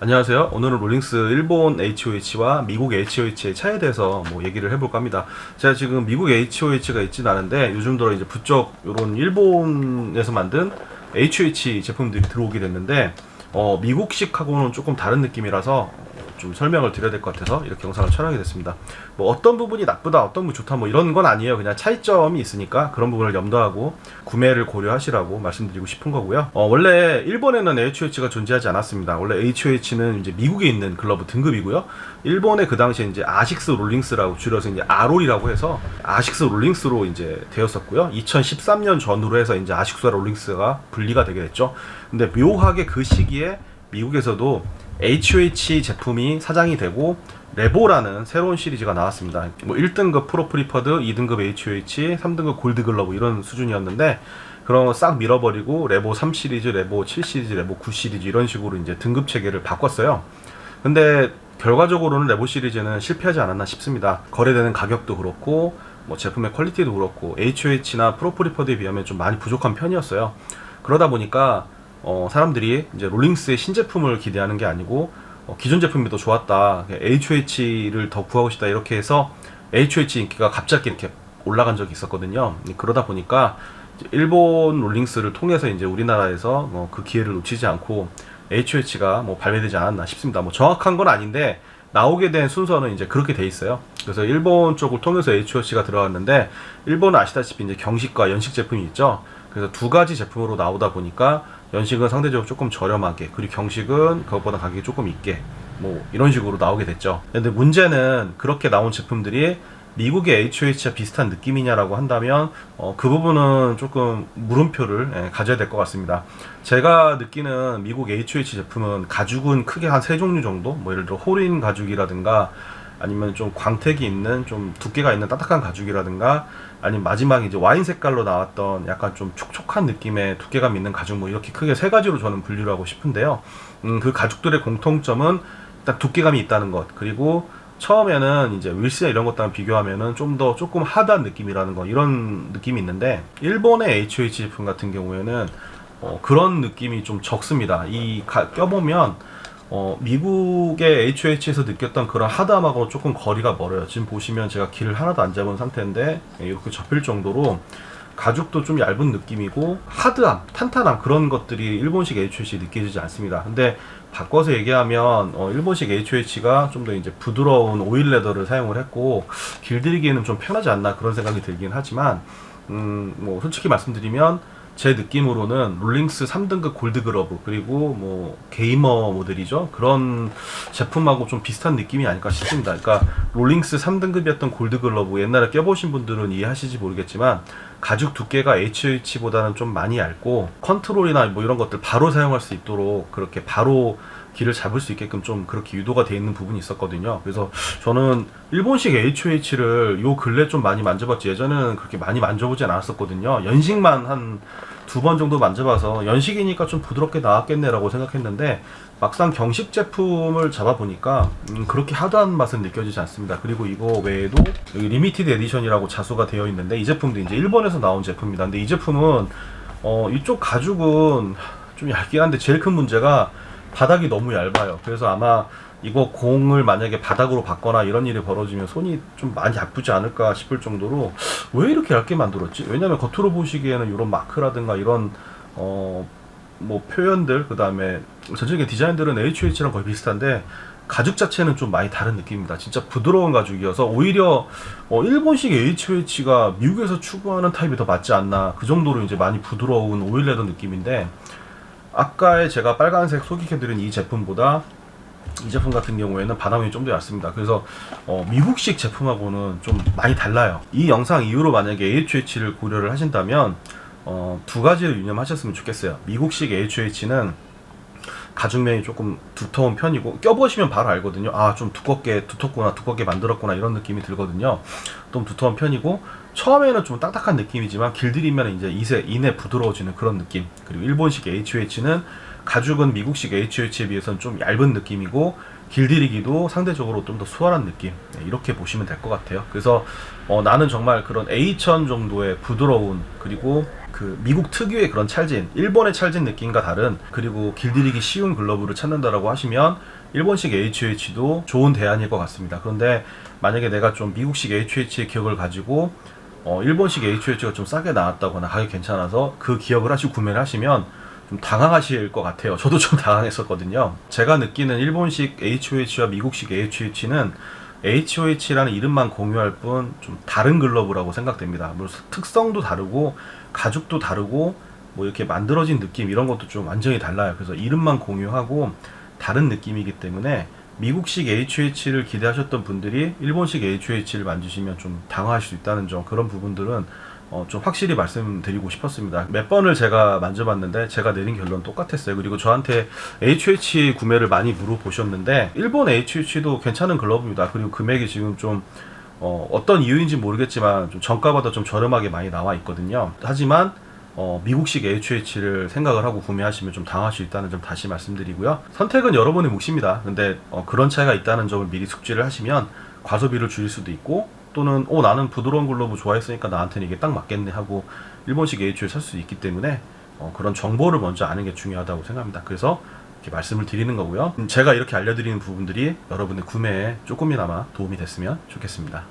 안녕하세요. 오늘은 롤링스 일본 HOH와 미국 HOH의 차이에 대해서 얘기를 해볼까 합니다. 제가 지금 미국 HOH가 있진 않은데 요즘 들어 이제 부쩍 이런 일본에서 만든 HOH 제품들이 들어오게 됐는데 미국식하고는 조금 다른 느낌이라서 좀 설명을 드려야 될 것 같아서 이렇게 영상을 촬영하게 됐습니다. 어떤 부분이 나쁘다, 어떤 부분이 좋다 이런 건 아니에요. 그냥 차이점이 있으니까 그런 부분을 염두하고 구매를 고려하시라고 말씀드리고 싶은 거고요. 원래 일본에는 HOH가 존재하지 않았습니다. 원래 HOH는 이제 미국에 있는 글러브 등급이고요. 일본에 그 당시에 이제 아식스 롤링스라고 줄여서 이제 아롤이라고 해서 아식스 롤링스로 이제 되었었고요. 2013년 전후로 해서 이제 아식스와 롤링스가 분리가 되게 됐죠. 근데 묘하게 그 시기에 미국에서도 HOH 제품이 사장이 되고 레보라는 새로운 시리즈가 나왔습니다. 1등급 프로 프리퍼드, 2등급 HOH, 3등급 골드 글러브 이런 수준이었는데 그런 거 싹 밀어버리고 레보 3 시리즈, 레보 7 시리즈, 레보 9 시리즈 이런 식으로 이제 등급 체계를 바꿨어요. 근데 결과적으로는 레보 시리즈는 실패하지 않았나 싶습니다. 거래되는 가격도 그렇고 제품의 퀄리티도 그렇고 HOH나 프로 프리퍼드에 비하면 좀 많이 부족한 편이었어요. 그러다 보니까 사람들이 이제 롤링스의 신제품을 기대하는 게 아니고 기존 제품이 더 좋았다, HOH를 더 구하고 싶다 이렇게 해서 HOH 인기가 갑자기 이렇게 올라간 적이 있었거든요. 그러다 보니까 일본 롤링스를 통해서 이제 우리나라에서 그 기회를 놓치지 않고 HOH가 발매되지 않았나 싶습니다. 정확한 건 아닌데 나오게 된 순서는 이제 그렇게 돼 있어요. 그래서 일본 쪽을 통해서 HOH가 들어갔는데 일본은 아시다시피 이제 경식과 연식 제품이 있죠. 그래서 두 가지 제품으로 나오다 보니까 연식은 상대적으로 조금 저렴하게, 그리고 경식은 그것보다 가격이 조금 있게 이런 식으로 나오게 됐죠. 근데 문제는 그렇게 나온 제품들이 미국의 HOH와 비슷한 느낌이냐라고 한다면 그 부분은 조금 물음표를 가져야 될 것 같습니다. 제가 느끼는 미국 HOH 제품은 가죽은 크게 한 세 종류 정도, 예를 들어 홀인 가죽이라든가 아니면 좀 광택이 있는 좀 두께가 있는 딱딱한 가죽이라든가 아니면 마지막에 이제 와인 색깔로 나왔던 약간 좀 촉촉한 느낌의 두께감 있는 가죽 이렇게 크게 세 가지로 저는 분류를 하고 싶은데요. 그 가죽들의 공통점은 일단 두께감이 있다는 것, 그리고 처음에는 이제 윌스나 이런 것들랑 비교하면은 조금 하드한 느낌이라는 거, 이런 느낌이 있는데 일본의 HOH 제품 같은 경우에는 그런 느낌이 좀 적습니다. 껴보면 미국의 HOH에서 느꼈던 그런 하드함하고 조금 거리가 멀어요. 지금 보시면 제가 길을 하나도 안 잡은 상태인데 이렇게 접힐 정도로 가죽도 좀 얇은 느낌이고 하드함, 탄탄함 그런 것들이 일본식 HOH 느껴지지 않습니다. 근데 바꿔서 얘기하면 일본식 HOH가 좀 더 이제 부드러운 오일 레더를 사용을 했고 길들이기에는 좀 편하지 않나 그런 생각이 들긴 하지만 솔직히 말씀드리면 제 느낌으로는 롤링스 3등급 골드 글러브, 그리고 게이머 모델이죠. 그런 제품하고 좀 비슷한 느낌이 아닐까 싶습니다. 그러니까 롤링스 3등급이었던 골드 글러브 옛날에 껴보신 분들은 이해하실지 모르겠지만 가죽 두께가 HOH보다는 좀 많이 얇고 컨트롤이나 이런 것들 바로 사용할 수 있도록 그렇게 바로 길을 잡을 수 있게끔 좀 그렇게 유도가 되어 있는 부분이 있었거든요. 그래서 저는 일본식 HOH를 요 근래 좀 많이 만져봤지 예전에는 그렇게 많이 만져보진 않았었거든요. 연식만 한 2번 정도 만져봐서 연식이니까 좀 부드럽게 나왔겠네라고 생각했는데 막상 경식 제품을 잡아보니까 그렇게 하드한 맛은 느껴지지 않습니다. 그리고 이거 외에도 여기 리미티드 에디션이라고 자수가 되어 있는데 이 제품도 이제 일본에서 나온 제품입니다. 근데 이 제품은 이쪽 가죽은 좀 얇긴 한데 제일 큰 문제가 바닥이 너무 얇아요. 그래서 아마 이거 공을 만약에 바닥으로 받거나 이런 일이 벌어지면 손이 좀 많이 아프지 않을까 싶을 정도로 왜 이렇게 얇게 만들었지? 왜냐면 겉으로 보시기에는 이런 마크라든가 이런 표현들, 그 다음에 전체적인 디자인들은 HOH랑 거의 비슷한데 가죽 자체는 좀 많이 다른 느낌입니다. 진짜 부드러운 가죽이어서 오히려 일본식 HOH가 미국에서 추구하는 타입이 더 맞지 않나, 그 정도로 이제 많이 부드러운 오일 레더 느낌인데 아까의 제가 빨간색 소개해드린 이 제품보다 이 제품 같은 경우에는 바닥면이 좀 더 얇습니다. 그래서 미국식 제품하고는 좀 많이 달라요. 이 영상 이후로 만약에 HOH를 고려를 하신다면 두 가지를 유념하셨으면 좋겠어요. 미국식 HOH는 가죽면이 조금 두터운 편이고 껴보시면 바로 알거든요. 좀 두껍게 만들었구나 이런 느낌이 들거든요. 좀 두터운 편이고 처음에는 좀 딱딱한 느낌이지만 길들이면 이제 이내 부드러워지는 그런 느낌. 그리고 일본식 HOH는 가죽은 미국식 HOH에 비해서는 좀 얇은 느낌이고 길들이기도 상대적으로 좀 더 수월한 느낌, 이렇게 보시면 될 것 같아요. 그래서 나는 정말 그런 A천 정도의 부드러운, 그리고 그 미국 특유의 그런 찰진, 일본의 찰진 느낌과 다른, 그리고 길들이기 쉬운 글러브를 찾는다라고 하시면 일본식 HOH도 좋은 대안일 것 같습니다. 그런데 만약에 내가 좀 미국식 HOH의 기억을 가지고 일본식 HOH가 좀 싸게 나왔다거나 가격이 괜찮아서 그 기억을 하시고 구매를 하시면 좀 당황하실 것 같아요. 저도 좀 당황했었거든요. 제가 느끼는 일본식 HOH와 미국식 HOH는 HOH라는 이름만 공유할 뿐 좀 다른 글러브라고 생각됩니다. 물론 특성도 다르고 가죽도 다르고 뭐 이렇게 만들어진 느낌 이런 것도 좀 완전히 달라요. 그래서 이름만 공유하고 다른 느낌이기 때문에 미국식 HOH를 기대하셨던 분들이 일본식 HOH를 만지시면 좀 당황하실 수 있다는 점, 그런 부분들은 좀 확실히 말씀드리고 싶었습니다. 몇 번을 제가 만져봤는데 제가 내린 결론은 똑같았어요. 그리고 저한테 HOH 구매를 많이 물어보셨는데 일본 HOH도 괜찮은 글러브입니다. 그리고 금액이 지금 좀 어떤 이유인지 모르겠지만 좀 정가보다 좀 저렴하게 많이 나와 있거든요. 하지만 미국식 HOH를 생각을 하고 구매하시면 좀 당할 수 있다는 점 다시 말씀드리고요. 선택은 여러분의 몫입니다. 근데 그런 차이가 있다는 점을 미리 숙지를 하시면 과소비를 줄일 수도 있고, 또는 나는 부드러운 글러브 좋아했으니까 나한테는 이게 딱 맞겠네 하고 일본식 HOH 살 수 있기 때문에 그런 정보를 먼저 아는 게 중요하다고 생각합니다. 그래서 이렇게 말씀을 드리는 거고요. 제가 이렇게 알려드리는 부분들이 여러분의 구매에 조금이나마 도움이 됐으면 좋겠습니다.